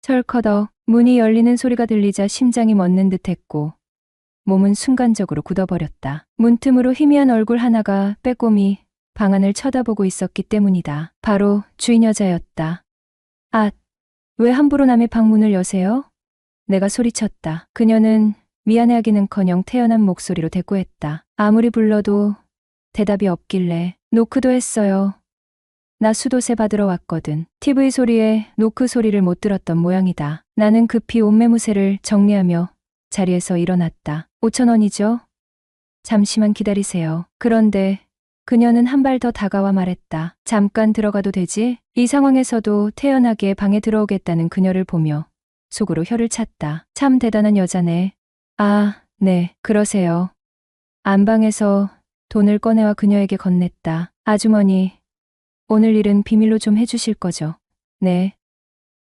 철커덕 문이 열리는 소리가 들리자 심장이 멎는 듯했고 몸은 순간적으로 굳어버렸다. 문틈으로 희미한 얼굴 하나가 빼꼼히 방 안을 쳐다보고 있었기 때문이다. 바로 주인 여자였다. 아, 왜 함부로 남의 방문을 여세요? 내가 소리쳤다. 그녀는 미안해하기는커녕 태연한 목소리로 대꾸했다. 아무리 불러도 대답이 없길래 노크도 했어요. 나 수도세 받으러 왔거든. TV 소리에 노크 소리를 못 들었던 모양이다. 나는 급히 옷매무새를 정리하며 자리에서 일어났다. 5,000원이죠? 잠시만 기다리세요. 그런데 그녀는 한 발 더 다가와 말했다. 잠깐 들어가도 되지? 이 상황에서도 태연하게 방에 들어오겠다는 그녀를 보며 속으로 혀를 찼다. 참 대단한 여자네. 아, 네, 그러세요. 안방에서 돈을 꺼내와 그녀에게 건넸다. 아주머니, 오늘 일은 비밀로 좀 해주실 거죠? 네.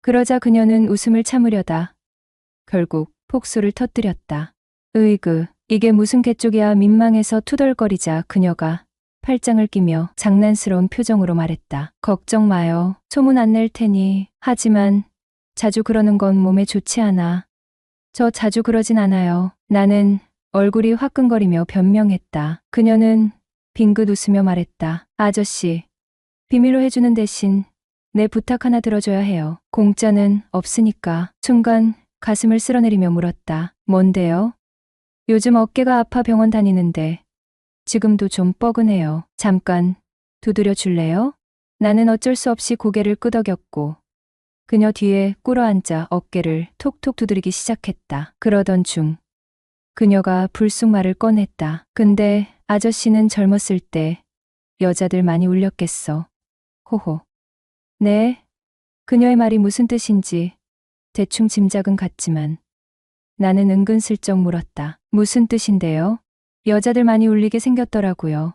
그러자 그녀는 웃음을 참으려다 결국 폭소를 터뜨렸다. 으이그, 이게 무슨 개쪽이야. 민망해서 투덜거리자 그녀가 팔짱을 끼며 장난스러운 표정으로 말했다. 걱정 마요. 소문 안 낼 테니. 하지만 자주 그러는 건 몸에 좋지 않아. 저 자주 그러진 않아요. 나는 얼굴이 화끈거리며 변명했다. 그녀는 빙긋 웃으며 말했다. 아저씨, 비밀로 해주는 대신 내 부탁 하나 들어줘야 해요. 공짜는 없으니까. 순간 가슴을 쓸어내리며 물었다. 뭔데요? 요즘 어깨가 아파 병원 다니는데 지금도 좀 뻐근해요. 잠깐 두드려 줄래요? 나는 어쩔 수 없이 고개를 끄덕였고 그녀 뒤에 꿇어앉아 어깨를 톡톡 두드리기 시작했다. 그러던 중 그녀가 불쑥 말을 꺼냈다. 근데 아저씨는 젊었을 때 여자들 많이 울렸겠어. 호호. 네? 그녀의 말이 무슨 뜻인지 대충 짐작은 갔지만 나는 은근슬쩍 물었다. 무슨 뜻인데요? 여자들 많이 울리게 생겼더라고요.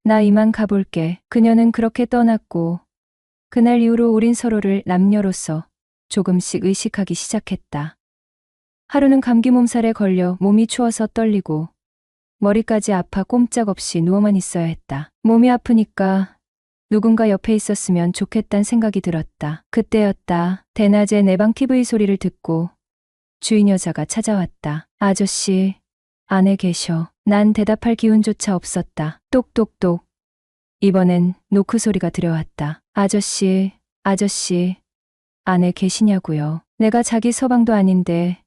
나 이만 가볼게. 그녀는 그렇게 떠났고 그날 이후로 우린 서로를 남녀로서 조금씩 의식하기 시작했다. 하루는 감기 몸살에 걸려 몸이 추워서 떨리고 머리까지 아파 꼼짝없이 누워만 있어야 했다. 몸이 아프니까 누군가 옆에 있었으면 좋겠단 생각이 들었다. 그때였다. 대낮에 내 방 TV 소리를 듣고 주인 여자가 찾아왔다. 아저씨, 안에 계셔. 난 대답할 기운조차 없었다. 똑똑똑. 이번엔 노크 소리가 들려왔다. 아저씨, 안에 계시냐고요. 내가 자기 서방도 아닌데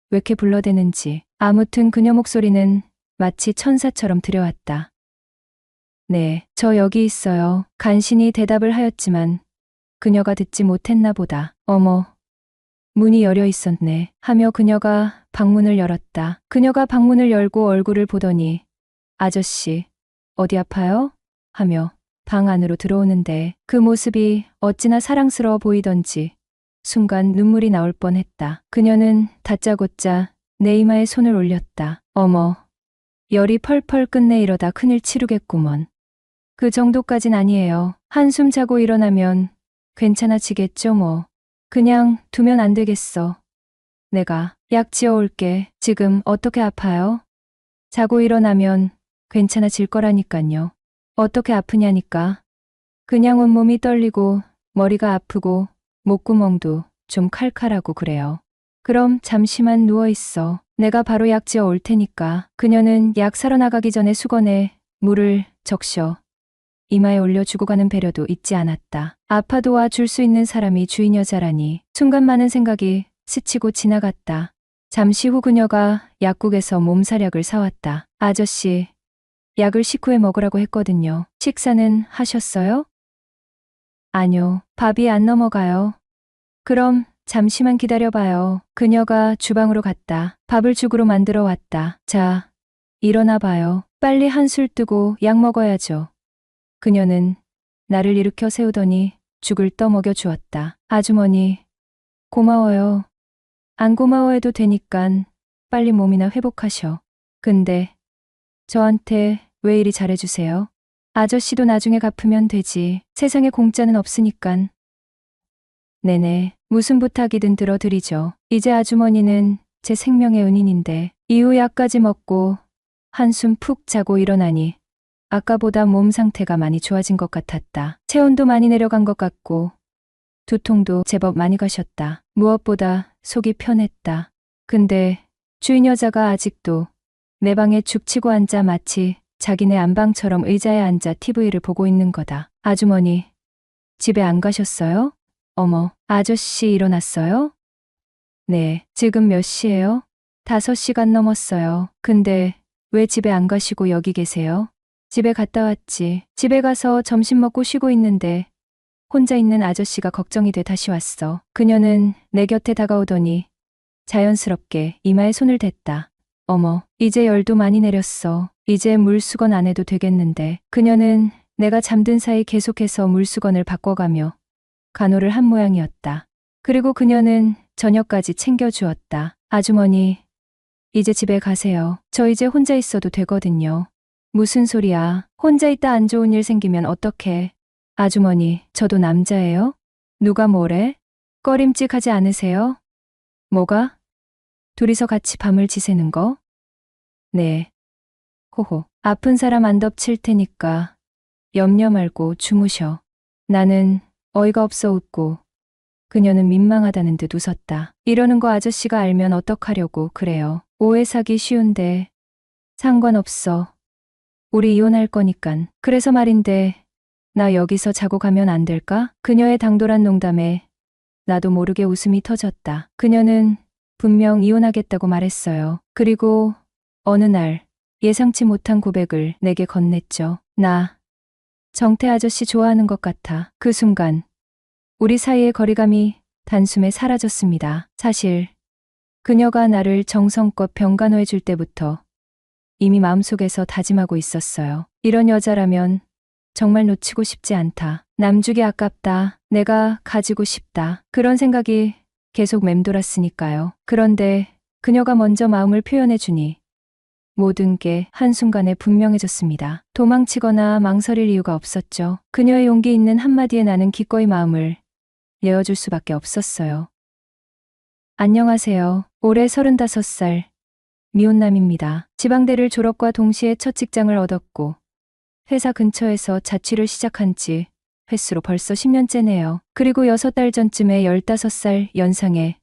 왜 이렇게 불러대는지. 아무튼 그녀 목소리는 마치 천사처럼 들려왔다. 네, 저 여기 있어요. 간신히 대답을 하였지만 그녀가 듣지 못했나 보다. 어머, 문이 열려 있었네. 하며 그녀가 방문을 열었다. 그녀가 방문을 열고 얼굴을 보더니 아저씨, 어디 아파요? 하며 방 안으로 들어오는데 그 모습이 어찌나 사랑스러워 보이던지 순간 눈물이 나올 뻔했다. 그녀는 다짜고짜 내 이마에 손을 올렸다. 어머, 열이 펄펄 끝내 이러다 큰일 치르겠구먼. 그 정도까진 아니에요. 한숨 자고 일어나면 괜찮아지겠죠 뭐. 그냥 두면 안 되겠어. 내가 약 지어올게. 지금 어떻게 아파요? 자고 일어나면 괜찮아질 거라니깐요. 어떻게 아프냐니까. 그냥 온몸이 떨리고 머리가 아프고 목구멍도 좀 칼칼하고 그래요. 그럼 잠시만 누워있어. 내가 바로 약 지어 올 테니까. 그녀는 약 사러 나가기 전에 수건에 물을 적셔 이마에 올려주고 가는 배려도 잊지 않았다. 아파도 와줄 수 있는 사람이 주인 여자라니. 순간 많은 생각이 스치고 지나갔다. 잠시 후 그녀가 약국에서 몸살약을 사왔다. 아저씨, 약을 식후에 먹으라고 했거든요. 식사는 하셨어요? 아니요, 밥이 안 넘어가요. 그럼 잠시만 기다려봐요. 그녀가 주방으로 갔다. 밥을 죽으로 만들어 왔다. 자, 일어나 봐요. 빨리 한술 뜨고 약 먹어야죠. 그녀는 나를 일으켜 세우더니 죽을 떠먹여 주었다. 아주머니, 고마워요. 안 고마워해도 되니깐 빨리 몸이나 회복하셔. 근데 저한테 왜 이리 잘해주세요? 아저씨도 나중에 갚으면 되지. 세상에 공짜는 없으니깐. 네네, 무슨 부탁이든 들어드리죠. 이제 아주머니는 제 생명의 은인인데 이후 약까지 먹고 한숨 푹 자고 일어나니 아까보다 몸 상태가 많이 좋아진 것 같았다. 체온도 많이 내려간 것 같고 두통도 제법 많이 가셨다. 무엇보다 속이 편했다. 근데 주인 여자가 아직도 내 방에 죽치고 앉아 마치 자기네 안방처럼 의자에 앉아 TV를 보고 있는 거다. 아주머니, 집에 안 가셨어요? 어머, 아저씨 일어났어요? 네, 지금 몇 시예요? 5시간 넘었어요. 근데 왜 집에 안 가시고 여기 계세요? 집에 갔다 왔지. 집에 가서 점심 먹고 쉬고 있는데 혼자 있는 아저씨가 걱정이 돼 다시 왔어. 그녀는 내 곁에 다가오더니 자연스럽게 이마에 손을 댔다. 어머, 이제 열도 많이 내렸어. 이제 물수건 안 해도 되겠는데. 그녀는 내가 잠든 사이 계속해서 물수건을 바꿔가며 간호를 한 모양이었다. 그리고 그녀는 저녁까지 챙겨주었다. 아주머니, 이제 집에 가세요. 저 이제 혼자 있어도 되거든요. 무슨 소리야. 혼자 있다 안 좋은 일 생기면 어떡해. 아주머니, 저도 남자예요? 누가 뭐래? 꺼림칙하지 않으세요? 뭐가? 둘이서 같이 밤을 지새는 거? 네. 호호. 아픈 사람 안 덮칠 테니까 염려 말고 주무셔. 나는 어이가 없어 웃고 그녀는 민망하다는 듯 웃었다. 이러는 거 아저씨가 알면 어떡하려고 그래요. 오해 사기 쉬운데. 상관없어. 우리 이혼할 거니깐. 그래서 말인데 나 여기서 자고 가면 안 될까? 그녀의 당돌한 농담에 나도 모르게 웃음이 터졌다. 그녀는 분명 이혼하겠다고 말했어요. 그리고 어느 날 예상치 못한 고백을 내게 건넸죠. 나 정태 아저씨 좋아하는 것 같아. 그 순간 우리 사이의 거리감이 단숨에 사라졌습니다. 사실 그녀가 나를 정성껏 병간호해 줄 때부터 이미 마음속에서 다짐하고 있었어요. 이런 여자라면 정말 놓치고 싶지 않다. 남주기 아깝다. 내가 가지고 싶다. 그런 생각이 계속 맴돌았으니까요. 그런데 그녀가 먼저 마음을 표현해 주니 모든 게 한순간에 분명해졌습니다. 도망치거나 망설일 이유가 없었죠. 그녀의 용기 있는 한마디에 나는 기꺼이 마음을 내어줄 수밖에 없었어요. 안녕하세요. 올해 35살 미혼남입니다. 지방대를 졸업과 동시에 첫 직장을 얻었고 회사 근처에서 자취를 시작한 지 횟수로 벌써 10년째네요. 그리고 6달 전쯤에 15살 연상의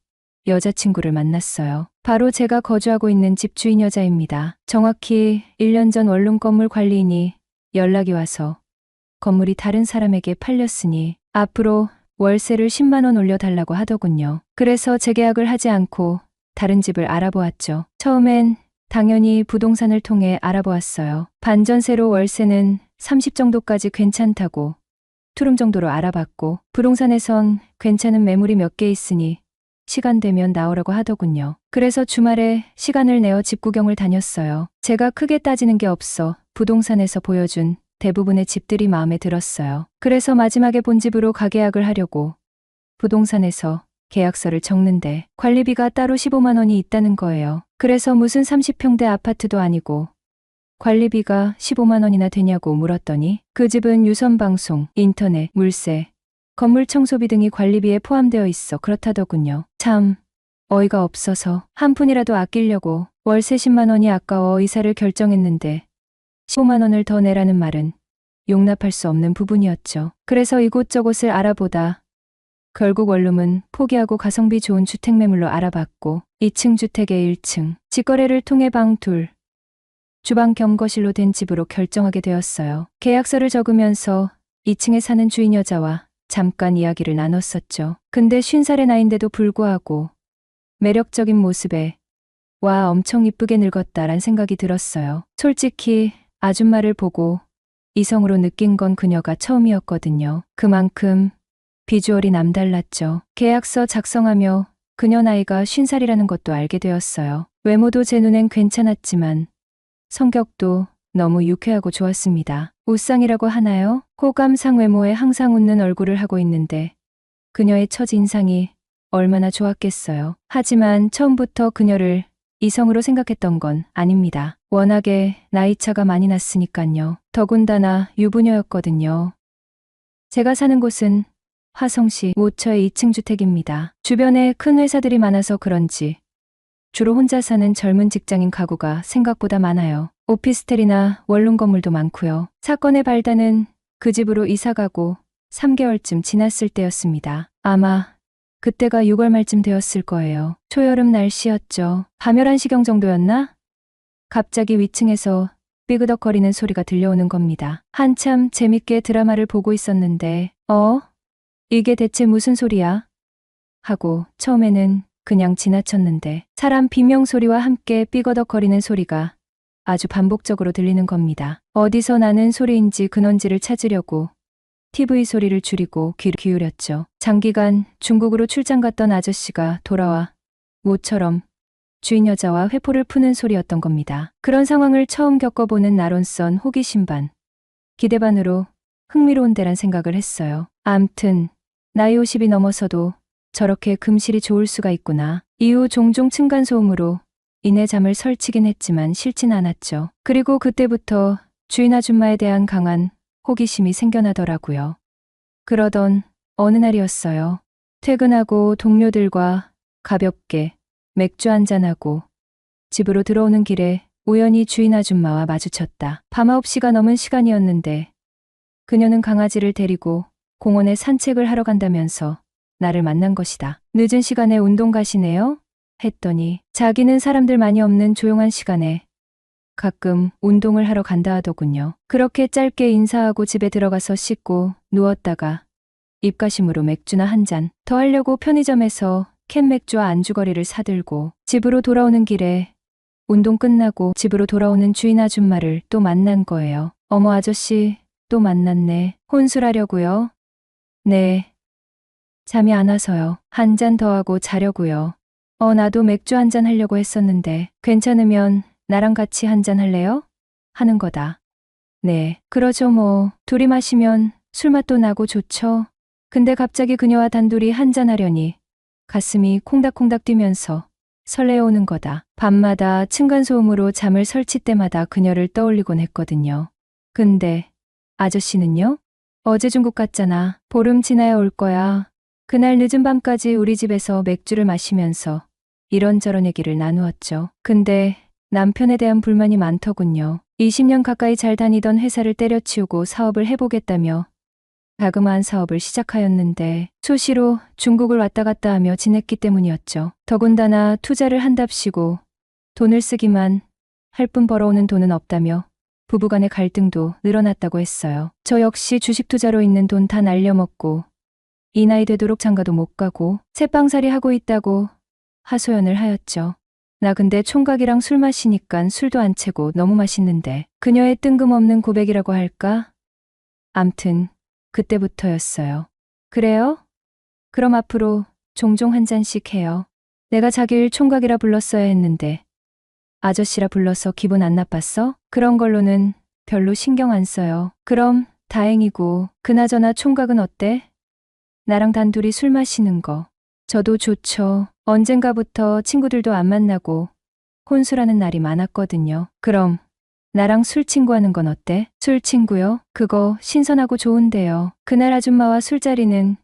여자친구를 만났어요. 바로 제가 거주하고 있는 집 주인 여자입니다. 정확히 1년 전 원룸 건물 관리인이 연락이 와서 건물이 다른 사람에게 팔렸으니 앞으로 월세를 10만 원 올려달라고 하더군요. 그래서 재계약을 하지 않고 다른 집을 알아보았죠. 처음엔 당연히 부동산을 통해 알아보았어요. 반전세로 월세는 30 정도까지 괜찮다고 투룸 정도로 알아봤고 부동산에선 괜찮은 매물이 몇 개 있으니 시간 되면 나오라고 하더군요. 그래서 주말에 시간을 내어 집 구경을 다녔어요. 제가 크게 따지는 게 없어 부동산에서 보여준 대부분의 집들이 마음에 들었어요. 그래서 마지막에 본 집으로 가계약을 하려고 부동산에서 계약서를 적는데 관리비가 따로 15만 원이 있다는 거예요. 그래서 무슨 30평대 아파트도 아니고 관리비가 15만 원이나 되냐고 물었더니 그 집은 유선방송, 인터넷, 물세, 건물 청소비 등이 관리비에 포함되어 있어 그렇다더군요. 참 어이가 없어서 한 푼이라도 아끼려고 월세 10만 원이 아까워 이사를 결정했는데 15만 원을 더 내라는 말은 용납할 수 없는 부분이었죠. 그래서 이곳저곳을 알아보다 결국 원룸은 포기하고 가성비 좋은 주택 매물로 알아봤고 2층 주택의 1층, 직거래를 통해 방 둘, 주방 겸 거실로 된 집으로 결정하게 되었어요. 계약서를 적으면서 2층에 사는 주인 여자와 잠깐 이야기를 나눴었죠. 근데 50살의 나이인데도 불구하고 매력적인 모습에 와 엄청 이쁘게 늙었다란 생각이 들었어요. 솔직히 아줌마를 보고 이성으로 느낀 건 그녀가 처음이었거든요. 그만큼 비주얼이 남달랐죠. 계약서 작성하며 그녀 나이가 50살이라는 것도 알게 되었어요. 외모도 제 눈엔 괜찮았지만 성격도 너무 유쾌하고 좋았습니다. 우상이라고 하나요? 호감상 외모에 항상 웃는 얼굴을 하고 있는데 그녀의 첫인상이 얼마나 좋았겠어요. 하지만 처음부터 그녀를 이성으로 생각했던 건 아닙니다. 워낙에 나이차가 많이 났으니깐요. 더군다나 유부녀였거든요. 제가 사는 곳은 화성시 모처의 2층 주택입니다. 주변에 큰 회사들이 많아서 그런지 주로 혼자 사는 젊은 직장인 가구가 생각보다 많아요. 오피스텔이나 원룸 건물도 많고요. 사건의 발단은 그 집으로 이사가고 3개월쯤 지났을 때였습니다. 아마 그때가 6월 말쯤 되었을 거예요. 초여름 날씨였죠. 밤 11시경 정도였나? 갑자기 위층에서 삐그덕거리는 소리가 들려오는 겁니다. 한참 재밌게 드라마를 보고 있었는데, 이게 대체 무슨 소리야? 하고 처음에는 그냥 지나쳤는데 사람 비명소리와 함께 삐거덕거리는 소리가 아주 반복적으로 들리는 겁니다. 어디서 나는 소리인지 근원지를 찾으려고 TV 소리를 줄이고 귀를 기울였죠. 장기간 중국으로 출장 갔던 아저씨가 돌아와 모처럼 주인 여자와 회포를 푸는 소리였던 겁니다. 그런 상황을 처음 겪어보는 나로선 호기심 반, 기대 반으로 흥미로운 데란 생각을 했어요. 암튼 나이 50이 넘어서도 저렇게 금실이 좋을 수가 있구나. 이후 종종 층간소음으로 인해 잠을 설치긴 했지만 싫진 않았죠. 그리고 그때부터 주인 아줌마에 대한 강한 호기심이 생겨나더라고요. 그러던 어느 날이었어요. 퇴근하고 동료들과 가볍게 맥주 한잔하고 집으로 들어오는 길에 우연히 주인 아줌마와 마주쳤다. 밤 9시가 넘은 시간이었는데 그녀는 강아지를 데리고 공원에 산책을 하러 간다면서 나를 만난 것이다. 늦은 시간에 운동 가시네요? 했더니 자기는 사람들 많이 없는 조용한 시간에 가끔 운동을 하러 간다 하더군요. 그렇게 짧게 인사하고 집에 들어가서 씻고 누웠다가 입가심으로 맥주나 한 잔 더 하려고 편의점에서 캔 맥주와 안주거리를 사들고 집으로 돌아오는 길에 운동 끝나고 집으로 돌아오는 주인 아줌마를 또 만난 거예요. 어머 아저씨 또 만났네. 혼술하려고요? 네. 잠이 안 와서요. 한 잔 더 하고 자려고요. 나도 맥주 한 잔 하려고 했었는데 괜찮으면 나랑 같이 한 잔 할래요? 하는 거다. 네, 그러죠 뭐. 둘이 마시면 술맛도 나고 좋죠. 근데 갑자기 그녀와 단둘이 한 잔 하려니 가슴이 콩닥콩닥 뛰면서 설레어오는 거다. 밤마다 층간소음으로 잠을 설칠 때마다 그녀를 떠올리곤 했거든요. 근데 아저씨는요? 어제 중국 갔잖아. 보름 지나야 올 거야. 그날 늦은 밤까지 우리 집에서 맥주를 마시면서 이런저런 얘기를 나누었죠. 근데 남편에 대한 불만이 많더군요. 20년 가까이 잘 다니던 회사를 때려치우고 사업을 해보겠다며 자그마한 사업을 시작하였는데 수시로 중국을 왔다 갔다 하며 지냈기 때문이었죠. 더군다나 투자를 한답시고 돈을 쓰기만 할 뿐 벌어오는 돈은 없다며 부부간의 갈등도 늘어났다고 했어요. 저 역시 주식 투자로 있는 돈 다 날려먹고 이 나이 되도록 장가도 못 가고 새빵살이 하고 있다고 하소연을 하였죠. 나 근데 총각이랑 술 마시니깐 술도 안 채고 너무 맛있는데 그녀의 뜬금없는 고백이라고 할까? 암튼 그때부터였어요. 그래요? 그럼 앞으로 종종 한 잔씩 해요. 내가 자기를 총각이라 불렀어야 했는데 아저씨라 불러서 기분 안 나빴어? 그런 걸로는 별로 신경 안 써요. 그럼 다행이고 그나저나 총각은 어때? 나랑 단둘이 술 마시는 거. 저도 좋죠. 언젠가부터 친구들도 안 만나고 혼술하는 날이 많았거든요. 그럼 나랑 술 친구하는 건 어때? 술 친구요? 그거 신선하고 좋은데요. 그날 아줌마와 술자리는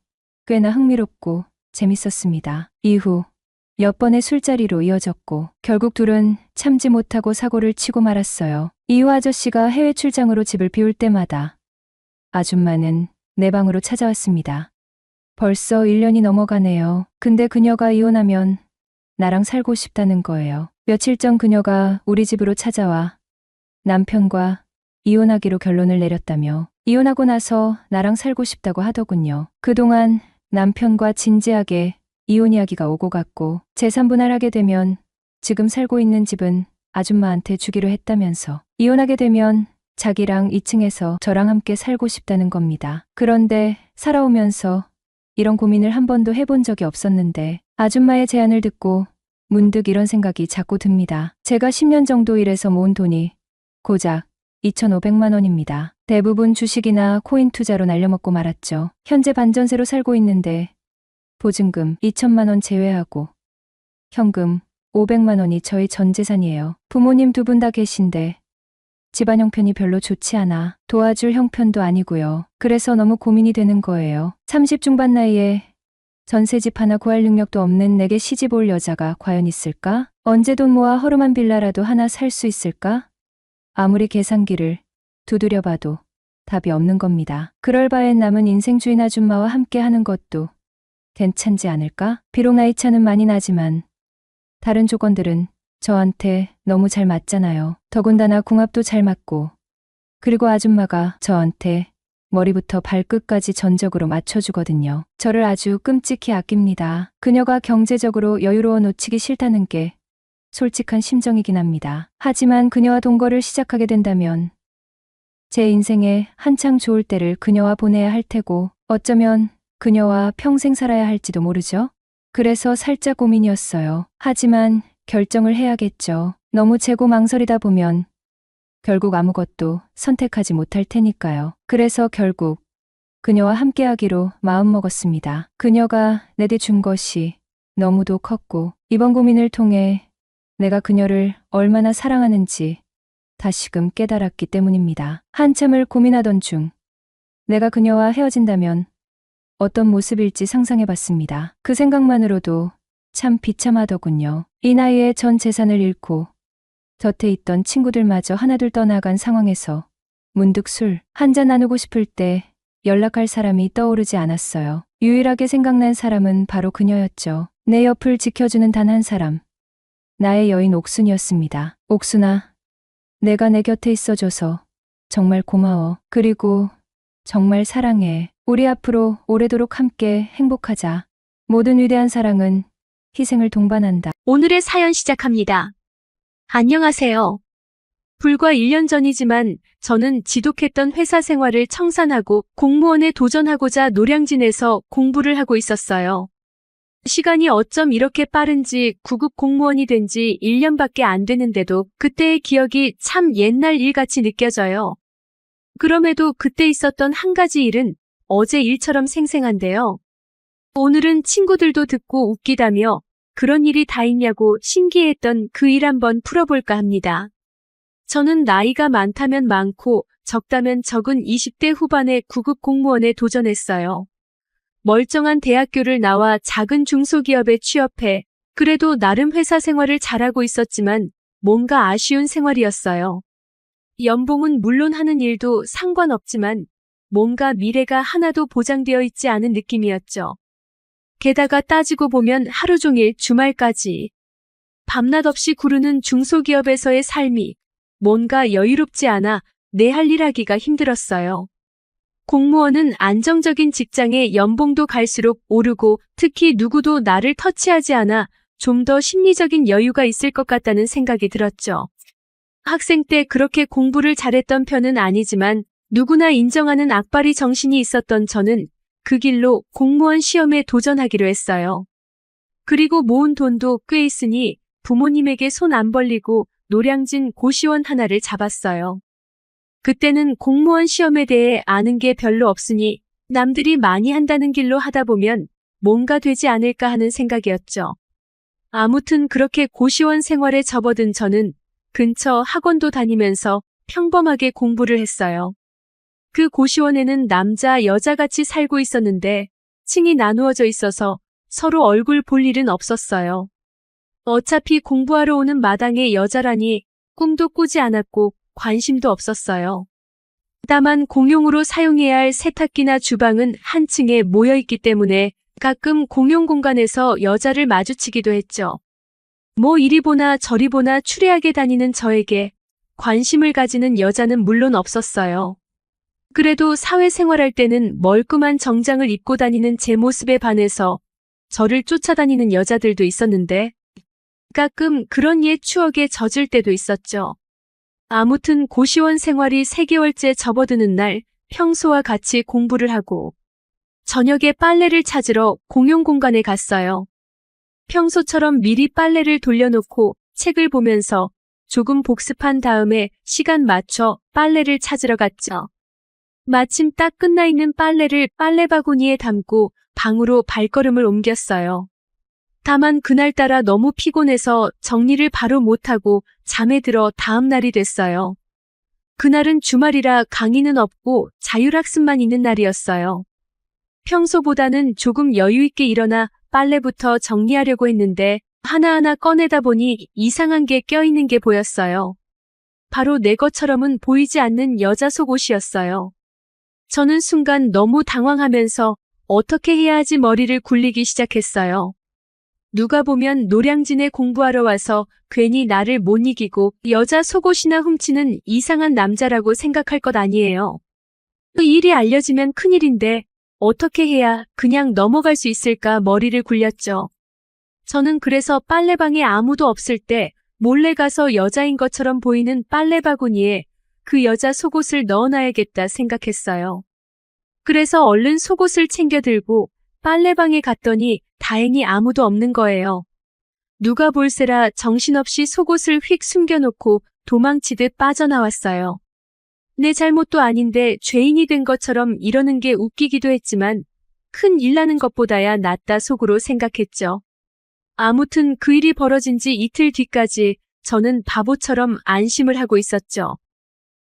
꽤나 흥미롭고 재밌었습니다. 이후 몇 번의 술자리로 이어졌고 결국 둘은 참지 못하고 사고를 치고 말았어요. 이후 아저씨가 해외 출장으로 집을 비울 때마다 아줌마는 내 방으로 찾아왔습니다. 벌써 1년이 넘어가네요. 근데 그녀가 이혼하면 나랑 살고 싶다는 거예요. 며칠 전 그녀가 우리 집으로 찾아와 남편과 이혼하기로 결론을 내렸다며 이혼하고 나서 나랑 살고 싶다고 하더군요. 그동안 남편과 진지하게 이혼 이야기가 오고 갔고 재산 분할하게 되면 지금 살고 있는 집은 아줌마한테 주기로 했다면서 이혼하게 되면 자기랑 2층에서 저랑 함께 살고 싶다는 겁니다. 그런데 살아오면서 이런 고민을 한 번도 해본 적이 없었는데 아줌마의 제안을 듣고 문득 이런 생각이 자꾸 듭니다. 제가 10년 정도 일해서 모은 돈이 고작 2,500만 원입니다. 대부분 주식이나 코인 투자로 날려먹고 말았죠. 현재 반전세로 살고 있는데 보증금 2천만 원 제외하고 현금 500만 원이 저희 전 재산이에요. 부모님 두 분 다 계신데 집안 형편이 별로 좋지 않아 도와줄 형편도 아니고요. 그래서 너무 고민이 되는 거예요. 30 중반 나이에 전세집 하나 구할 능력도 없는 내게 시집 올 여자가 과연 있을까? 언제 돈 모아 허름한 빌라라도 하나 살 수 있을까? 아무리 계산기를 두드려봐도 답이 없는 겁니다. 그럴 바엔 남은 인생 주인 아줌마와 함께 하는 것도 괜찮지 않을까? 비록 나이 차는 많이 나지만 다른 조건들은 저한테 너무 잘 맞잖아요. 더군다나 궁합도 잘 맞고, 그리고 아줌마가 저한테 머리부터 발끝까지 전적으로 맞춰주거든요. 저를 아주 끔찍히 아낍니다. 그녀가 경제적으로 여유로워 놓치기 싫다는 게 솔직한 심정이긴 합니다. 하지만 그녀와 동거를 시작하게 된다면 제 인생에 한창 좋을 때를 그녀와 보내야 할 테고, 어쩌면 그녀와 평생 살아야 할지도 모르죠. 그래서 살짝 고민이었어요. 하지만 결정을 해야겠죠. 너무 재고 망설이다 보면 결국 아무것도 선택하지 못할 테니까요. 그래서 결국 그녀와 함께하기로 마음먹었습니다. 그녀가 내게 준 것이 너무도 컸고, 이번 고민을 통해 내가 그녀를 얼마나 사랑하는지 다시금 깨달았기 때문입니다. 한참을 고민하던 중 내가 그녀와 헤어진다면 어떤 모습일지 상상해봤습니다. 그 생각만으로도 참 비참하더군요. 이 나이에 전 재산을 잃고 곁에 있던 친구들마저 하나둘 떠나간 상황에서 문득 술 한잔 나누고 싶을 때 연락할 사람이 떠오르지 않았어요. 유일하게 생각난 사람은 바로 그녀였죠. 내 옆을 지켜주는 단 한 사람. 나의 여인 옥순이었습니다. 옥순아, 내가 내 곁에 있어줘서 정말 고마워. 그리고 정말 사랑해. 우리 앞으로 오래도록 함께 행복하자. 모든 위대한 사랑은 희생을 동반한다. 오늘의 사연 시작합니다. 안녕하세요. 불과 1년 전이지만 저는 지독했던 회사 생활을 청산하고 공무원에 도전하고자 노량진에서 공부를 하고 있었어요. 시간이 어쩜 이렇게 빠른지 9급 공무원이 된 지 1년밖에 안 되는데도 그때의 기억이 참 옛날 일같이 느껴져요. 그럼에도 그때 있었던 한 가지 일은 어제 일처럼 생생한데요. 오늘은 친구들도 듣고 웃기다며 그런 일이 다 있냐고 신기했던 그 일 한번 풀어볼까 합니다. 저는 나이가 많다면 많고 적다면 적은 20대 후반의 9급 공무원에 도전했어요. 멀쩡한 대학교를 나와 작은 중소기업에 취업해 그래도 나름 회사 생활을 잘하고 있었지만 뭔가 아쉬운 생활이었어요. 연봉은 물론 하는 일도 상관없지만 뭔가 미래가 하나도 보장되어 있지 않은 느낌이었죠. 게다가 따지고 보면 하루 종일 주말까지 밤낮 없이 구르는 중소기업에서의 삶이 뭔가 여유롭지 않아 내 할 일 하기가 힘들었어요. 공무원은 안정적인 직장에 연봉도 갈수록 오르고 특히 누구도 나를 터치하지 않아 좀 더 심리적인 여유가 있을 것 같다는 생각이 들었죠. 학생 때 그렇게 공부를 잘했던 편은 아니지만 누구나 인정하는 악바리 정신이 있었던 저는 그 길로 공무원 시험에 도전하기로 했어요. 그리고 모은 돈도 꽤 있으니 부모님에게 손 안 벌리고 노량진 고시원 하나를 잡았어요. 그때는 공무원 시험에 대해 아는 게 별로 없으니 남들이 많이 한다는 길로 하다 보면 뭔가 되지 않을까 하는 생각이었죠. 아무튼 그렇게 고시원 생활에 접어든 저는 근처 학원도 다니면서 평범하게 공부를 했어요. 그 고시원에는 남자, 여자같이 살고 있었는데 층이 나누어져 있어서 서로 얼굴 볼 일은 없었어요. 어차피 공부하러 오는 마당에 여자라니 꿈도 꾸지 않았고 관심도 없었어요. 다만 공용으로 사용해야 할 세탁기나 주방은 한 층에 모여있기 때문에 가끔 공용 공간에서 여자를 마주치기도 했죠. 뭐 이리 보나 저리 보나 추레하게 다니는 저에게 관심을 가지는 여자는 물론 없었어요. 그래도 사회생활할 때는 멀끔한 정장을 입고 다니는 제 모습에 반해서 저를 쫓아다니는 여자들도 있었는데 가끔 그런 옛 추억에 젖을 때도 있었죠. 아무튼 고시원 생활이 3개월째 접어드는 날 평소와 같이 공부를 하고 저녁에 빨래를 찾으러 공용 공간에 갔어요. 평소처럼 미리 빨래를 돌려놓고 책을 보면서 조금 복습한 다음에 시간 맞춰 빨래를 찾으러 갔죠. 마침 딱 끝나 있는 빨래를 빨래바구니에 담고 방으로 발걸음을 옮겼어요. 다만 그날따라 너무 피곤해서 정리를 바로 못하고 잠에 들어 다음 날이 됐어요. 그날은 주말이라 강의는 없고 자율학습만 있는 날이었어요. 평소보다는 조금 여유 있게 일어나 빨래부터 정리하려고 했는데 하나하나 꺼내다 보니 이상한 게 껴있는 게 보였어요. 바로 내 것처럼은 보이지 않는 여자 속옷이었어요. 저는 순간 너무 당황하면서 어떻게 해야 하지 머리를 굴리기 시작했어요. 누가 보면 노량진에 공부하러 와서 괜히 나를 못 이기고 여자 속옷이나 훔치는 이상한 남자라고 생각할 것 아니에요. 그 일이 알려지면 큰일인데 어떻게 해야 그냥 넘어갈 수 있을까 머리를 굴렸죠. 저는 그래서 빨래방에 아무도 없을 때 몰래 가서 여자인 것처럼 보이는 빨래 바구니에 그 여자 속옷을 넣어놔야겠다 생각했어요. 그래서 얼른 속옷을 챙겨 들고 빨래방에 갔더니 다행히 아무도 없는 거예요. 누가 볼세라 정신없이 속옷을 휙 숨겨놓고 도망치듯 빠져나왔어요. 내 잘못도 아닌데 죄인이 된 것처럼 이러는 게 웃기기도 했지만 큰 일 나는 것보다야 낫다 속으로 생각했죠. 아무튼 그 일이 벌어진 지 이틀 뒤까지 저는 바보처럼 안심을 하고 있었죠.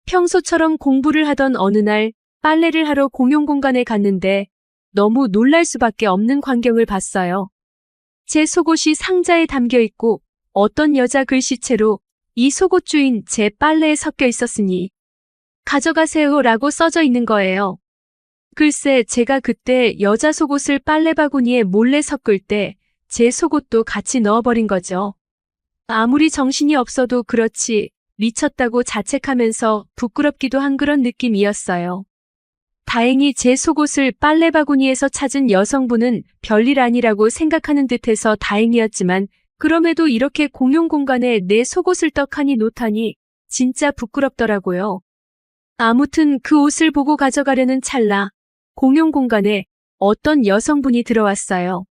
평소처럼 공부를 하던 어느 날 빨래를 하러 공용공간에 갔는데 너무 놀랄 수밖에 없는 광경을 봤어요. 제 속옷이 상자에 담겨 있고 어떤 여자 글씨체로 이 속옷 주인 제 빨래에 섞여 있었으니 가져가세요 라고 써져 있는 거예요. 글쎄 제가 그때 여자 속옷을 빨래 바구니에 몰래 섞을 때 제 속옷도 같이 넣어버린 거죠. 아무리 정신이 없어도 그렇지 미쳤다고 자책하면서 부끄럽기도 한 그런 느낌이었어요. 다행히 제 속옷을 빨래 바구니에서 찾은 여성분은 별일 아니라고 생각하는 듯해서 다행이었지만 그럼에도 이렇게 공용 공간에 내 속옷을 떡하니 놓다니 진짜 부끄럽더라고요. 아무튼 그 옷을 보고 가져가려는 찰나 공용 공간에 어떤 여성분이 들어왔어요.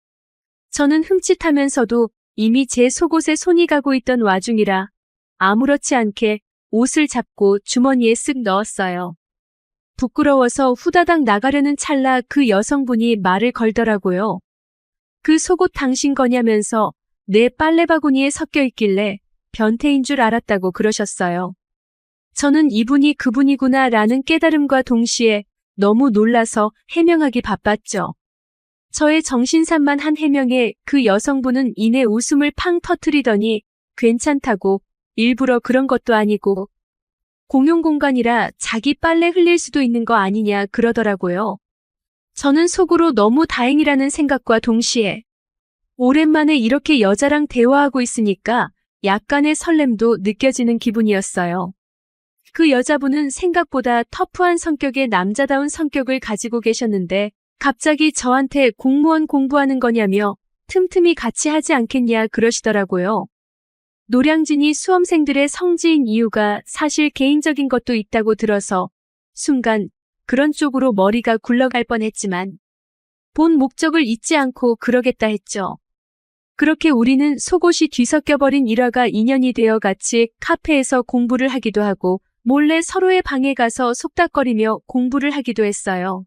저는 흠칫하면서도 이미 제 속옷에 손이 가고 있던 와중이라 아무렇지 않게 옷을 잡고 주머니에 쓱 넣었어요. 부끄러워서 후다닥 나가려는 찰나 그 여성분이 말을 걸더라고요. 그 속옷 당신 거냐면서 내 빨래 바구니에 섞여 있길래 변태인 줄 알았다고 그러셨어요. 저는 이분이 그분이구나 라는 깨달음과 동시에 너무 놀라서 해명하기 바빴죠. 저의 정신산만한 해명에 그 여성분은 이내 웃음을 팡 터뜨리더니 괜찮다고 일부러 그런 것도 아니고 공용공간이라 자기 빨래 흘릴 수도 있는 거 아니냐 그러더라고요. 저는 속으로 너무 다행이라는 생각과 동시에 오랜만에 이렇게 여자랑 대화하고 있으니까 약간의 설렘도 느껴지는 기분이었어요. 그 여자분은 생각보다 터프한 성격의 남자다운 성격을 가지고 계셨는데 갑자기 저한테 공무원 공부하는 거냐며 틈틈이 같이 하지 않겠냐 그러시더라고요. 노량진이 수험생들의 성지인 이유가 사실 개인적인 것도 있다고 들어서 순간 그런 쪽으로 머리가 굴러갈 뻔했지만 본 목적을 잊지 않고 그러겠다 했죠. 그렇게 우리는 속옷이 뒤섞여버린 일화가 인연이 되어 같이 카페에서 공부를 하기도 하고 몰래 서로의 방에 가서 속닥거리며 공부를 하기도 했어요.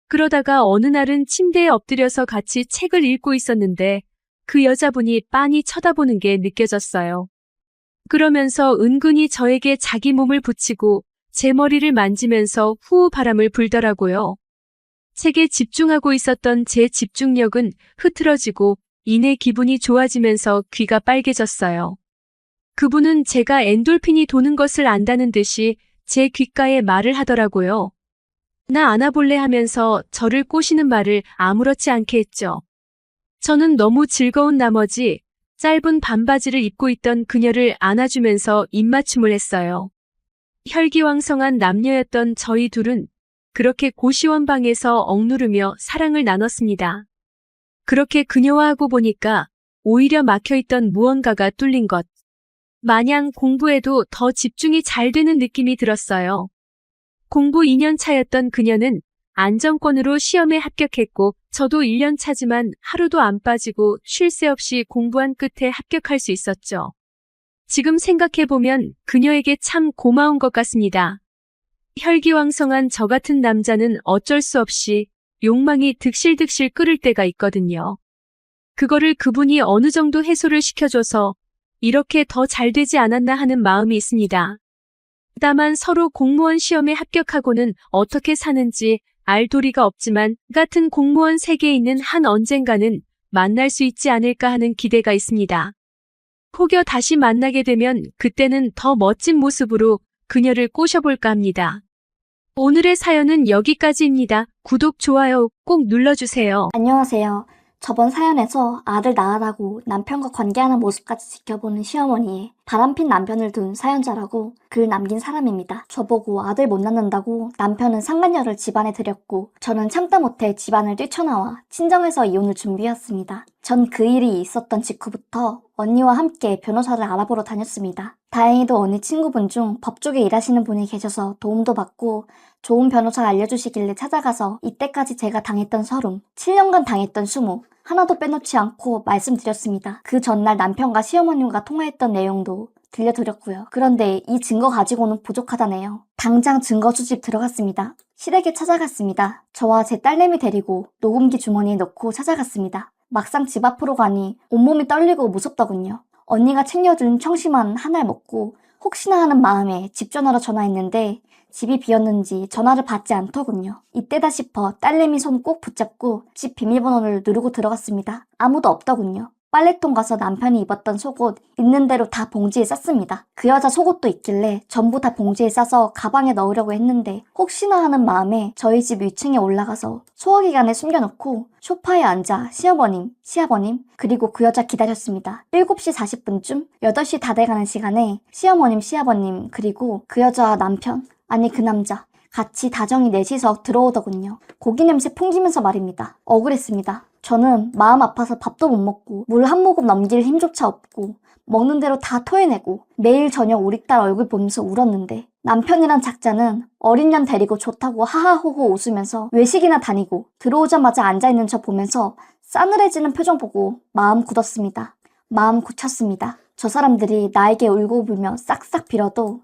그러다가 어느 날은 침대에 엎드려서 같이 책을 읽고 있었는데 그 여자분이 빤히 쳐다보는 게 느껴졌어요. 그러면서 은근히 저에게 자기 몸을 붙이고 제 머리를 만지면서 후후 바람을 불더라고요. 책에 집중하고 있었던 제 집중력은 흐트러지고 이내 기분이 좋아지면서 귀가 빨개졌어요. 그분은 제가 엔돌핀이 도는 것을 안다는 듯이 제 귓가에 말을 하더라고요. 나 안아볼래 하면서 저를 꼬시는 말을 아무렇지 않게 했죠. 저는 너무 즐거운 나머지 짧은 반바지를 입고 있던 그녀를 안아주면서 입맞춤을 했어요. 혈기왕성한 남녀였던 저희 둘은 그렇게 고시원 방에서 억누르며 사랑을 나눴습니다. 그렇게 그녀와 하고 보니까 오히려 막혀있던 무언가가 뚫린 것 마냥 공부에도 더 집중이 잘 되는 느낌이 들었어요. 공부 2년 차였던 그녀는 안정권으로 시험에 합격했고 저도 1년 차지만 하루도 안 빠지고 쉴 새 없이 공부한 끝에 합격할 수 있었죠. 지금 생각해보면 그녀에게 참 고마운 것 같습니다. 혈기왕성한 저 같은 남자는 어쩔 수 없이 욕망이 득실득실 끓을 때가 있거든요. 그거를 그분이 어느 정도 해소를 시켜줘서 이렇게 더 잘 되지 않았나 하는 마음이 있습니다. 다만 서로 공무원 시험에 합격하고는 어떻게 사는지 알 도리가 없지만 같은 공무원 세계에 있는 한 언젠가는 만날 수 있지 않을까 하는 기대가 있습니다. 혹여 다시 만나게 되면 그때는 더 멋진 모습으로 그녀를 꼬셔볼까 합니다. 오늘의 사연은 여기까지입니다. 구독, 좋아요 꼭 눌러주세요. 안녕하세요. 저번 사연에서 아들 낳으라고 남편과 관계하는 모습까지 지켜보는 시어머니의 바람핀 남편을 둔 사연자라고 글 남긴 사람입니다. 저보고 아들 못 낳는다고 남편은 상간녀를 집안에 들였고 저는 참다 못해 집안을 뛰쳐나와 친정에서 이혼을 준비했습니다. 전 그 일이 있었던 직후부터 언니와 함께 변호사를 알아보러 다녔습니다. 다행히도 언니 친구분 중 법 쪽에 일하시는 분이 계셔서 도움도 받고 좋은 변호사 알려주시길래 찾아가서 이때까지 제가 당했던 서름, 7년간 당했던 수모, 하나도 빼놓지 않고 말씀드렸습니다. 그 전날 남편과 시어머님과 통화했던 내용도 들려드렸고요. 그런데 이 증거 가지고는 부족하다네요. 당장 증거 수집 들어갔습니다. 시댁에 찾아갔습니다. 저와 제 딸내미 데리고 녹음기 주머니에 넣고 찾아갔습니다. 막상 집 앞으로 가니 온몸이 떨리고 무섭더군요. 언니가 챙겨준 청심환 하나를 먹고 혹시나 하는 마음에 집 전화로 전화했는데 집이 비었는지 전화를 받지 않더군요. 이때다 싶어 딸내미 손 꼭 붙잡고 집 비밀번호를 누르고 들어갔습니다. 아무도 없더군요. 빨래통 가서 남편이 입었던 속옷 있는 대로 다 봉지에 쌌습니다. 그 여자 속옷도 있길래 전부 다 봉지에 싸서 가방에 넣으려고 했는데 혹시나 하는 마음에 저희 집 위층에 올라가서 소화기관에 숨겨놓고 소파에 앉아 시어머님, 시아버님 그리고 그 여자 기다렸습니다. 7시 40분쯤 8시 다 돼가는 시간에 시어머님, 시아버님 그리고 그 여자 남편 아니 그 남자 같이 다정히 넷이서 들어오더군요. 고기 냄새 풍기면서 말입니다. 억울했습니다. 저는 마음 아파서 밥도 못 먹고 물 한 모금 넘길 힘조차 없고 먹는 대로 다 토해내고 매일 저녁 우리 딸 얼굴 보면서 울었는데 남편이란 작자는 어린 년 데리고 좋다고 하하호호 웃으면서 외식이나 다니고 들어오자마자 앉아있는 저 보면서 싸늘해지는 표정 보고 마음 굳었습니다. 마음 굳혔습니다. 저 사람들이 나에게 울고 불며 싹싹 빌어도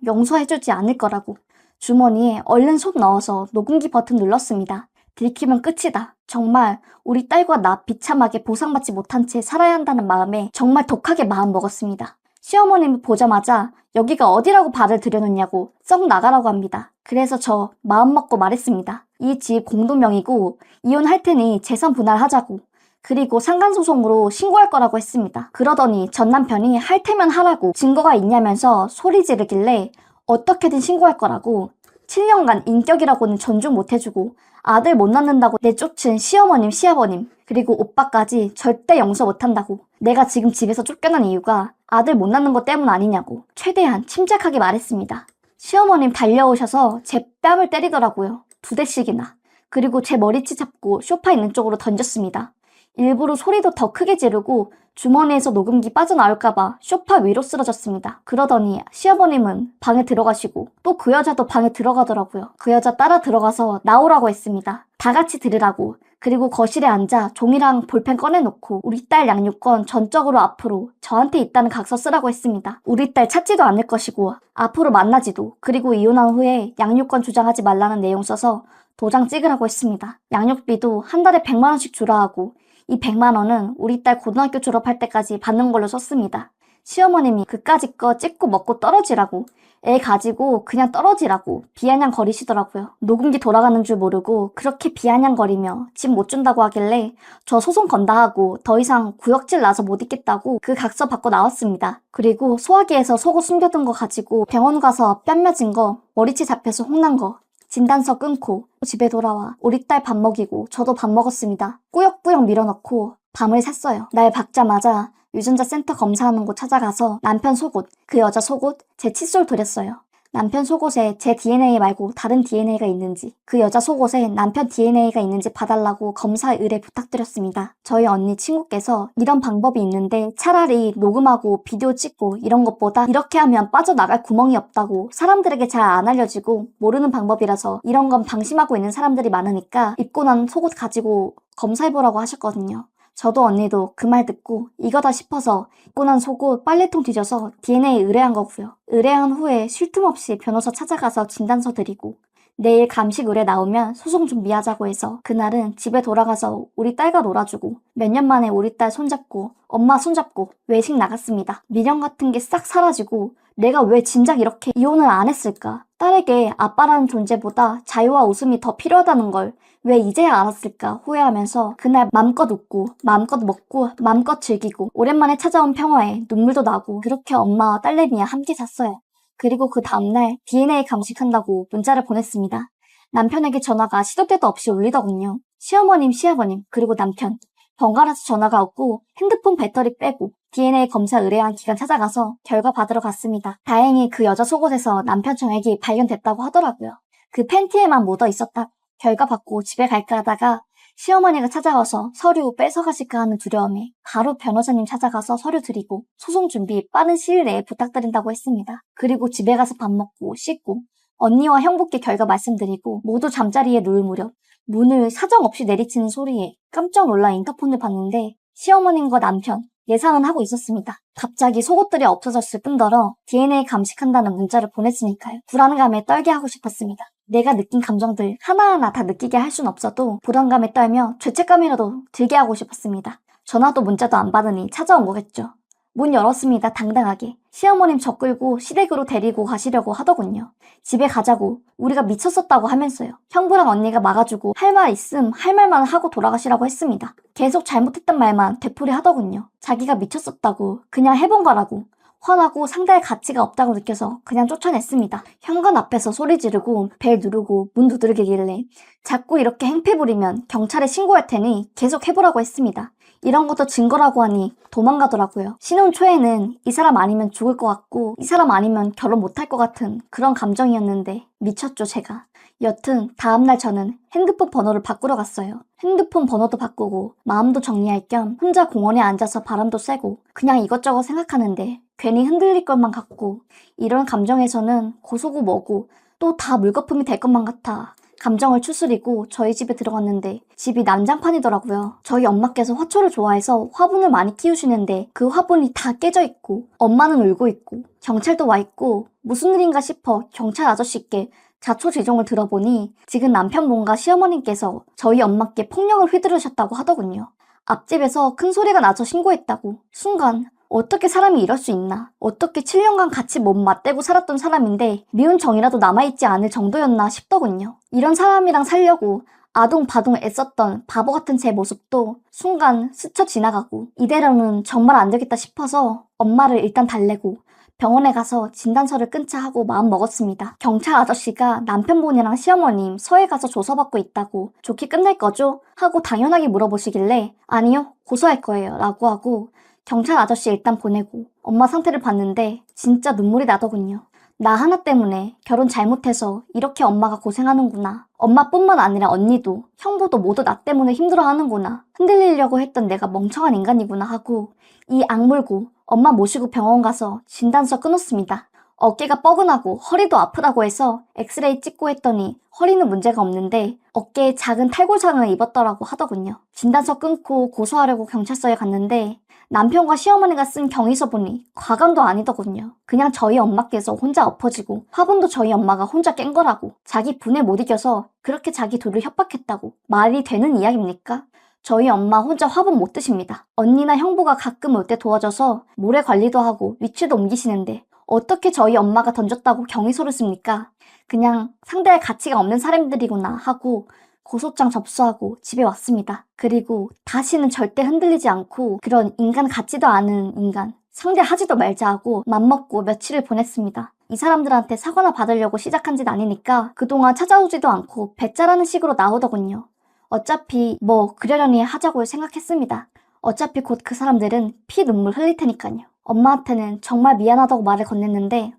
용서해주지 않을 거라고. 주머니에 얼른 손 넣어서 녹음기 버튼 눌렀습니다. 들키면 끝이다. 정말 우리 딸과 나 비참하게 보상받지 못한 채 살아야 한다는 마음에 정말 독하게 마음 먹었습니다. 시어머님이 보자마자 여기가 어디라고 발을 들여놓냐고 썩 나가라고 합니다. 그래서 저 마음 먹고 말했습니다. 이 집 공동명의고 이혼할 테니 재산 분할하자고. 그리고 상간소송으로 신고할 거라고 했습니다. 그러더니 전 남편이 할 테면 하라고 증거가 있냐면서 소리 지르길래 어떻게든 신고할 거라고 7년간 인격이라고는 존중 못해주고 아들 못 낳는다고 내쫓은 시어머님, 시아버님 그리고 오빠까지 절대 용서 못한다고. 내가 지금 집에서 쫓겨난 이유가 아들 못 낳는 것 때문 아니냐고 최대한 침착하게 말했습니다. 시어머님 달려오셔서 제 뺨을 때리더라고요. 2대씩이나. 그리고 제 머리채 잡고 소파 있는 쪽으로 던졌습니다. 일부러 소리도 더 크게 지르고 주머니에서 녹음기 빠져나올까봐 소파 위로 쓰러졌습니다. 그러더니 시아버님은 방에 들어가시고 또 그 여자도 방에 들어가더라고요. 그 여자 따라 들어가서 나오라고 했습니다. 다 같이 들으라고. 그리고 거실에 앉아 종이랑 볼펜 꺼내놓고 우리 딸 양육권 전적으로 앞으로 저한테 있다는 각서 쓰라고 했습니다. 우리 딸 찾지도 않을 것이고 앞으로 만나지도 그리고 이혼한 후에 양육권 주장하지 말라는 내용 써서 도장 찍으라고 했습니다. 양육비도 한 달에 100만 원씩 주라 하고 이 100만 원은 우리 딸 고등학교 졸업할 때까지 받는 걸로 썼습니다. 시어머님이 그까짓 거 찍고 먹고 떨어지라고 애 가지고 그냥 떨어지라고 비아냥거리시더라고요. 녹음기 돌아가는 줄 모르고 그렇게 비아냥거리며 집 못 준다고 하길래 저 소송 건다 하고 더 이상 구역질 나서 못 있겠다고 그 각서 받고 나왔습니다. 그리고 소화기에서 속옷 숨겨둔 거 가지고 병원 가서 뺨 맞은 거 머리채 잡혀서 혼난 거 진단서 끊고 집에 돌아와 우리 딸 밥 먹이고 저도 밥 먹었습니다. 꾸역꾸역 밀어넣고 밤을 샜어요. 날 박자마자 유전자 센터 검사하는 곳 찾아가서 남편 속옷, 그 여자 속옷, 제 칫솔 드렸어요. 남편 속옷에 제 DNA 말고 다른 DNA가 있는지, 그 여자 속옷에 남편 DNA가 있는지 봐달라고 검사 의뢰 부탁드렸습니다. 저희 언니 친구께서 이런 방법이 있는데 차라리 녹음하고 비디오 찍고 이런 것보다 이렇게 하면 빠져나갈 구멍이 없다고 사람들에게 잘 안 알려지고 모르는 방법이라서 이런 건 방심하고 있는 사람들이 많으니까 입고 난 속옷 가지고 검사해보라고 하셨거든요. 저도 언니도 그 말 듣고 이거다 싶어서 입고 난 속옷 빨래통 뒤져서 DNA 의뢰한 거고요. 의뢰한 후에 쉴 틈 없이 변호사 찾아가서 진단서 드리고 내일 감식 의뢰 나오면 소송 준비하자고 해서 그날은 집에 돌아가서 우리 딸과 놀아주고 몇 년 만에 우리 딸 손잡고 엄마 손잡고 외식 나갔습니다. 미련 같은 게 싹 사라지고 내가 왜 진작 이렇게 이혼을 안 했을까? 딸에게 아빠라는 존재보다 자유와 웃음이 더 필요하다는 걸 왜 이제야 알았을까 후회하면서 그날 맘껏 웃고 맘껏 먹고 맘껏 즐기고 오랜만에 찾아온 평화에 눈물도 나고 그렇게 엄마와 딸내미와 함께 잤어요. 그리고 그 다음날 DNA 감식한다고 문자를 보냈습니다. 남편에게 전화가 시도 때도 없이 울리더군요. 시어머님, 시아버님, 그리고 남편. 번갈아서 전화가 왔고 핸드폰 배터리 빼고 DNA 검사 의뢰한 기관 찾아가서 결과 받으러 갔습니다. 다행히 그 여자 속옷에서 남편 정액이 발견됐다고 하더라고요. 그 팬티에만 묻어 있었다. 결과 받고 집에 갈까 하다가 시어머니가 찾아와서 서류 뺏어가실까 하는 두려움에 바로 변호사님 찾아가서 서류 드리고 소송 준비 빠른 시일 내에 부탁드린다고 했습니다. 그리고 집에 가서 밥 먹고 씻고 언니와 형부께 결과 말씀드리고 모두 잠자리에 누울 무렵 문을 사정없이 내리치는 소리에 깜짝 놀라 인터폰을 봤는데 시어머님과 남편, 예상은 하고 있었습니다. 갑자기 속옷들이 없어졌을 뿐더러 DNA 감식한다는 문자를 보냈으니까요. 불안감에 떨게 하고 싶었습니다. 내가 느낀 감정들 하나하나 다 느끼게 할 순 없어도 불안감에 떨며 죄책감이라도 들게 하고 싶었습니다. 전화도 문자도 안 받으니 찾아온 거겠죠. 문 열었습니다. 당당하게. 시어머님 저 끌고 시댁으로 데리고 가시려고 하더군요. 집에 가자고 우리가 미쳤었다고 하면서요. 형부랑 언니가 막아주고 할 말 있음 할 말만 하고 돌아가시라고 했습니다. 계속 잘못했던 말만 되풀이 하더군요. 자기가 미쳤었다고 그냥 해본 거라고. 화나고 상대할 가치가 없다고 느껴서 그냥 쫓아냈습니다. 현관 앞에서 소리 지르고 벨 누르고 문 두들기길래 자꾸 이렇게 행패 부리면 경찰에 신고할 테니 계속 해보라고 했습니다. 이런 것도 증거라고 하니 도망가더라고요. 신혼 초에는 이 사람 아니면 죽을 것 같고 이 사람 아니면 결혼 못할 것 같은 그런 감정이었는데 미쳤죠 제가. 여튼 다음날 저는 핸드폰 번호를 바꾸러 갔어요. 핸드폰 번호도 바꾸고 마음도 정리할 겸 혼자 공원에 앉아서 바람도 쐬고 그냥 이것저것 생각하는데 괜히 흔들릴 것만 같고 이런 감정에서는 고소고 뭐고 또 다 물거품이 될 것만 같아 감정을 추스리고 저희 집에 들어갔는데 집이 난장판이더라고요. 저희 엄마께서 화초를 좋아해서 화분을 많이 키우시는데 그 화분이 다 깨져 있고 엄마는 울고 있고 경찰도 와 있고 무슨 일인가 싶어 경찰 아저씨께 자초지종을 들어보니 지금 남편분과 시어머님께서 저희 엄마께 폭력을 휘두르셨다고 하더군요. 앞집에서 큰 소리가 나서 신고했다고. 순간 어떻게 사람이 이럴 수 있나? 어떻게 7년간 같이 몸 맞대고 살았던 사람인데 미운 정이라도 남아있지 않을 정도였나 싶더군요. 이런 사람이랑 살려고 아둥바둥 애썼던 바보 같은 제 모습도 순간 스쳐 지나가고 이대로는 정말 안 되겠다 싶어서 엄마를 일단 달래고 병원에 가서 진단서를 끊자 하고 마음 먹었습니다. 경찰 아저씨가 남편분이랑 시어머님 서해 가서 조서받고 있다고 좋게 끝날 거죠? 하고 당연하게 물어보시길래 아니요 고소할 거예요 라고 하고 경찰 아저씨 일단 보내고 엄마 상태를 봤는데 진짜 눈물이 나더군요. 나 하나 때문에 결혼 잘못해서 이렇게 엄마가 고생하는구나. 엄마뿐만 아니라 언니도 형부도 모두 나 때문에 힘들어하는구나. 흔들리려고 했던 내가 멍청한 인간이구나 하고 이 악물고 엄마 모시고 병원 가서 진단서 끊었습니다. 어깨가 뻐근하고 허리도 아프다고 해서 엑스레이 찍고 했더니 허리는 문제가 없는데 어깨에 작은 탈골상을 입었더라고 하더군요. 진단서 끊고 고소하려고 경찰서에 갔는데 남편과 시어머니가 쓴 경위서 보니 과감도 아니더군요. 그냥 저희 엄마께서 혼자 엎어지고 화분도 저희 엄마가 혼자 깬 거라고 자기 분에 못 이겨서 그렇게 자기 둘을 협박했다고. 말이 되는 이야기입니까? 저희 엄마 혼자 화분 못 드십니다. 언니나 형부가 가끔 올 때 도와줘서 모래 관리도 하고 위치도 옮기시는데 어떻게 저희 엄마가 던졌다고 경위서를 씁니까? 그냥 상대할 가치가 없는 사람들이구나 하고 고소장 접수하고 집에 왔습니다. 그리고 다시는 절대 흔들리지 않고 그런 인간 같지도 않은 인간 상대하지도 말자 하고 맘먹고 며칠을 보냈습니다. 이 사람들한테 사과나 받으려고 시작한 짓 아니니까 그동안 찾아오지도 않고 배짜라는 식으로 나오더군요. 어차피 뭐 그러려니 하자고 생각했습니다. 어차피 곧 그 사람들은 피 눈물 흘릴 테니까요. 엄마한테는 정말 미안하다고 말을 건넸는데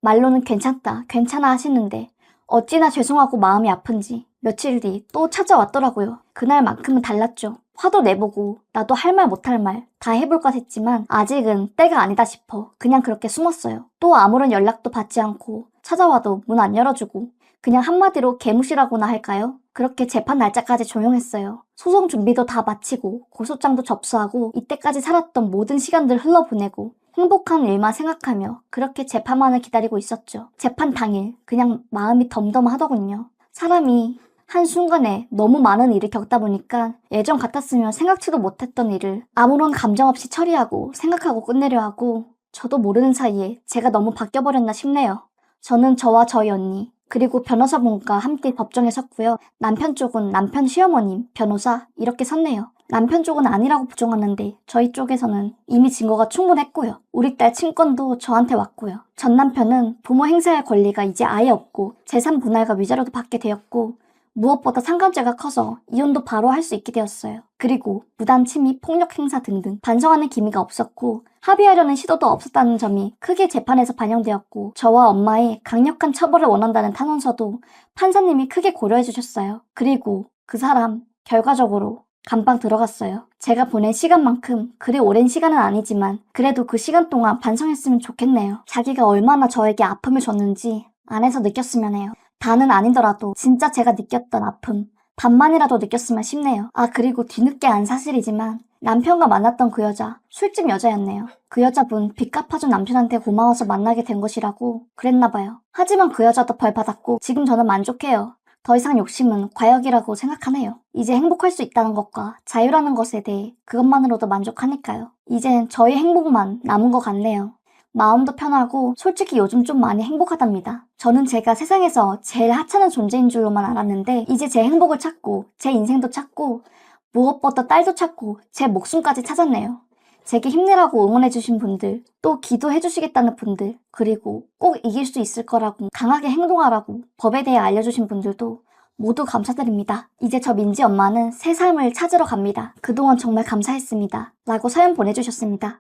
말로는 괜찮다, 괜찮아 하시는데 어찌나 죄송하고 마음이 아픈지 며칠 뒤 또 찾아왔더라고요. 그날만큼은 달랐죠. 화도 내보고 나도 할 말 못할 말 다 해볼까 했지만 아직은 때가 아니다 싶어 그냥 그렇게 숨었어요. 또 아무런 연락도 받지 않고 찾아와도 문 안 열어주고 그냥 한마디로 개무시라고나 할까요? 그렇게 재판 날짜까지 조용했어요. 소송 준비도 다 마치고 고소장도 접수하고 이때까지 살았던 모든 시간들 흘러보내고 행복한 일만 생각하며 그렇게 재판만을 기다리고 있었죠. 재판 당일 그냥 마음이 덤덤하더군요. 사람이 한순간에 너무 많은 일을 겪다 보니까 예전 같았으면 생각지도 못했던 일을 아무런 감정 없이 처리하고 생각하고 끝내려 하고 저도 모르는 사이에 제가 너무 바뀌어버렸나 싶네요. 저는 저와 저희 언니 그리고 변호사분과 함께 법정에 섰고요. 남편 쪽은 남편 시어머님, 변호사 이렇게 섰네요. 남편 쪽은 아니라고 부정하는데 저희 쪽에서는 이미 증거가 충분했고요. 우리 딸 친권도 저한테 왔고요. 전 남편은 부모 행사할 권리가 이제 아예 없고 재산 분할과 위자료도 받게 되었고 무엇보다 상감죄가 커서 이혼도 바로 할 수 있게 되었어요. 그리고 무단 침입, 폭력 행사 등등 반성하는 기미가 없었고 합의하려는 시도도 없었다는 점이 크게 재판에서 반영되었고 저와 엄마의 강력한 처벌을 원한다는 탄원서도 판사님이 크게 고려해 주셨어요. 그리고 그 사람 결과적으로 감방 들어갔어요. 제가 보낸 시간만큼 그리 오랜 시간은 아니지만 그래도 그 시간 동안 반성했으면 좋겠네요. 자기가 얼마나 저에게 아픔을 줬는지 안에서 느꼈으면 해요. 다는 아니더라도 진짜 제가 느꼈던 아픔 반만이라도 느꼈으면 싶네요. 아, 그리고 뒤늦게 안 사실이지만 남편과 만났던 그 여자 술집 여자였네요. 그 여자분 빚 갚아준 남편한테 고마워서 만나게 된 것이라고 그랬나봐요. 하지만 그 여자도 벌 받았고 지금 저는 만족해요. 더 이상 욕심은 과욕이라고 생각하네요. 이제 행복할 수 있다는 것과 자유라는 것에 대해 그것만으로도 만족하니까요. 이젠 저희 행복만 남은 것 같네요. 마음도 편하고 솔직히 요즘 좀 많이 행복하답니다. 저는 제가 세상에서 제일 하찮은 존재인 줄로만 알았는데 이제 제 행복을 찾고 제 인생도 찾고 무엇보다 딸도 찾고 제 목숨까지 찾았네요. 제게 힘내라고 응원해주신 분들, 또 기도해주시겠다는 분들, 그리고 꼭 이길 수 있을 거라고 강하게 행동하라고 법에 대해 알려주신 분들도 모두 감사드립니다. 이제 저 민지 엄마는 새 삶을 찾으러 갑니다. 그동안 정말 감사했습니다. 라고 사연 보내주셨습니다.